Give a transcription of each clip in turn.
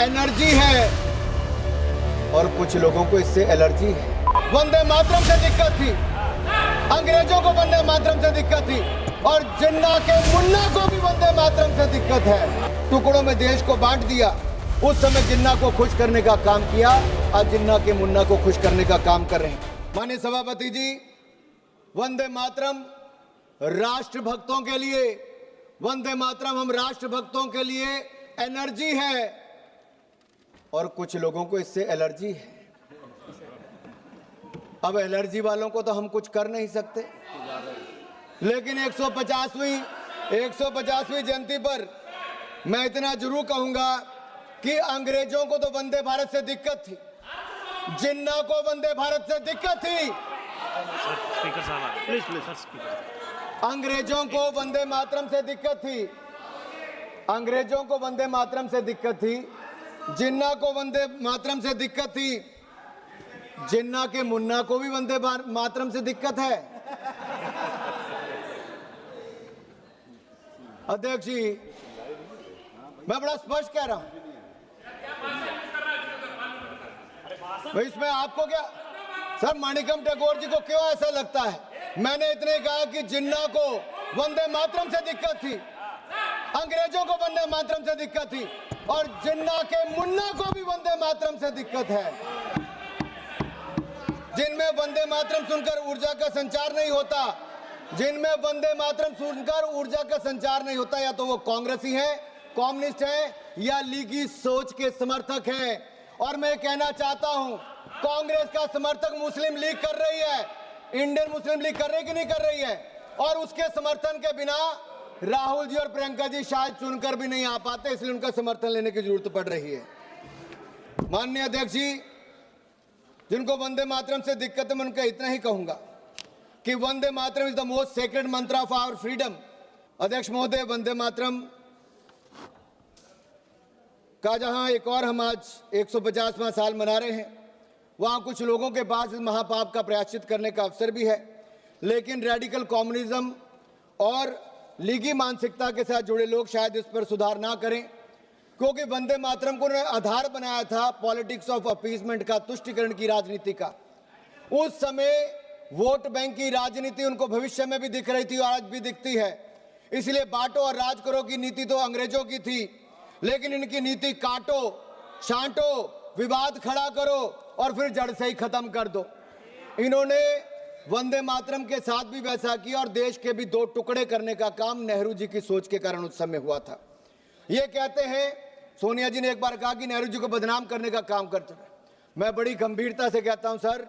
Energy है और कुछ लोगों को इससे एलर्जी है। वंदे मातरम से दिक्कत थी, अंग्रेजों को वंदे मातरम से दिक्कत थी और जिन्ना के मुन्ना को भी वंदे मातरम से दिक्कत है। टुकड़ों में देश को बांट दिया, उस समय जिन्ना को खुश करने का काम किया, आज जिन्ना के मुन्ना को खुश करने का काम कर रहे हैं। माननीय सभापति जी, वंदे मातरम राष्ट्रभक्तों के लिए, वंदे मातरम हम राष्ट्रभक्तों के लिए एनर्जी है और कुछ लोगों को इससे एलर्जी है। अब एलर्जी वालों को तो हम कुछ कर नहीं सकते, लेकिन 150वीं जयंती पर मैं इतना जरूर कहूंगा कि अंग्रेजों को तो वंदे भारत से दिक्कत थी, जिन्ना को वंदे भारत से दिक्कत थी। स्पीकर साहब प्लीज सर, स्पीकर। अंग्रेजों को वंदे मातरम से दिक्कत थी, अंग्रेजों को वंदे मातरम से दिक्कत थी, जिन्ना को वंदे मातरम से दिक्कत थी, जिन्ना के मुन्ना को भी वंदे मातरम से दिक्कत है। अध्यक्ष जी, मैं बड़ा स्पष्ट कह रहा हूं, इसमें आपको क्या सर, माणिकम टैगोर जी को क्यों ऐसा लगता है? मैंने इतने कहा कि जिन्ना को वंदे मातरम से दिक्कत थी, अंग्रेजों को वंदे मातरम से दिक्कत थी और जिन्ना के मुन्ना को भी वंदे मातरम से दिक्कत है। जिनमें वंदे मातरम सुनकर ऊर्जा का संचार नहीं होता, जिनमें वंदे मातरम सुनकर ऊर्जा का संचार नहीं होता, या तो वो कांग्रेसी हैं, कम्युनिस्ट हैं या लीगी सोच के समर्थक हैं। और मैं कहना चाहता हूं, कांग्रेस का समर्थक मुस्लिम लीग कर रही है, इंडियन मुस्लिम लीग कर रही कि नहीं कर रही है, और उसके समर्थन के बिना राहुल जी और प्रियंका जी शायद चुनकर भी नहीं आ पाते, इसलिए उनका समर्थन लेने की जरूरत पड़ रही है। माननीय अध्यक्ष जी, जिनको वंदे मातरम से दिक्कत है, मैं उनका इतना ही कहूंगा कि Vande Mataram is the most sacred मंत्र ऑफ आवर फ्रीडम। अध्यक्ष महोदय, वंदे मातरम का जहां एक और हम आज 150वां साल मना रहे हैं, वहां कुछ लोगों के पास इस महापाप का प्रायश्चित करने का अवसर भी है, लेकिन रेडिकल कम्युनिज्म और लीगी मानसिकता के साथ जुड़े लोग शायद इस पर सुधार ना करें, क्योंकि वंदे मातरम को उन्होंने आधार बनाया था पॉलिटिक्स ऑफ अपीसमेंट का, तुष्टिकरण की राजनीति का। उस समय वोट बैंक की राजनीति उनको भविष्य में भी दिख रही थी और आज भी दिखती है। इसलिए बांटो और राज करो की नीति तो अंग्रेजों की थी, लेकिन इनकी नीति काटो, छांटो, विवाद खड़ा करो और फिर जड़ से ही खत्म कर दो। इन्होंने वंदे मातरम के साथ भी वैसा किया और देश के भी दो टुकड़े करने का काम नेहरू जी की सोच के कारण उस समय हुआ था। ये कहते हैं, सोनिया जी ने एक बार कहा कि नेहरू जी को बदनाम करने का काम करते हैं। मैं बड़ी गंभीरता से कहता हूं सर,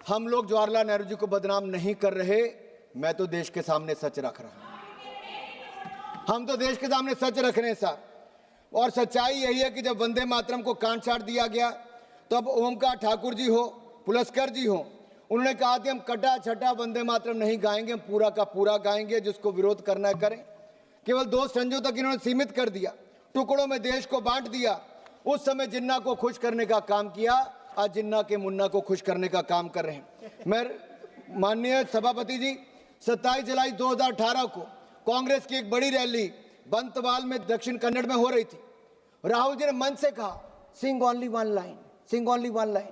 हम लोग जवाहरलाल नेहरू जी को बदनाम नहीं कर रहे, मैं तो देश के सामने सच रख रहा हूं। हम तो देश के सामने सच रख रहे हैं सर, और सच्चाई यही है कि जब वंदे मातरम को काट छाट दिया गया, तब ओमकार ठाकुर जी हो, पुलस्कर जी हो, उन्होंने कहा कि हम कटा छटा वंदे मातरम नहीं गाएंगे, हम पूरा का पूरा गाएंगे, जिसको विरोध करना है करें। केवल 2 संजों तक इन्होंने सीमित कर दिया, टुकड़ों में देश को बांट दिया। उस समय जिन्ना को खुश करने का काम किया, आज जिन्ना के मुन्ना को खुश करने का काम कर रहे हैं। मैं माननीय सभापति जी, 27 जुलाई 2018 को कांग्रेस की एक बड़ी रैली बंतवाल में दक्षिण कन्नड़ में हो रही थी। राहुल जी ने मंच से कहा, सिंग ओनली वन लाइन, सिंग ओनली वन लाइन।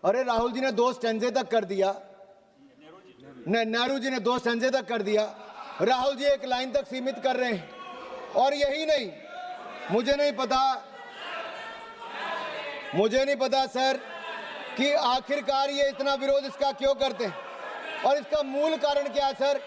अरे राहुल जी ने 2 स्टैंजे तक कर दिया, नेहरू जी ने 2 स्टैंजे तक कर दिया, राहुल जी 1 लाइन तक सीमित कर रहे हैं। और यही नहीं, मुझे नहीं पता सर कि आखिरकार ये इतना विरोध इसका क्यों करते हैं और इसका मूल कारण क्या है सर?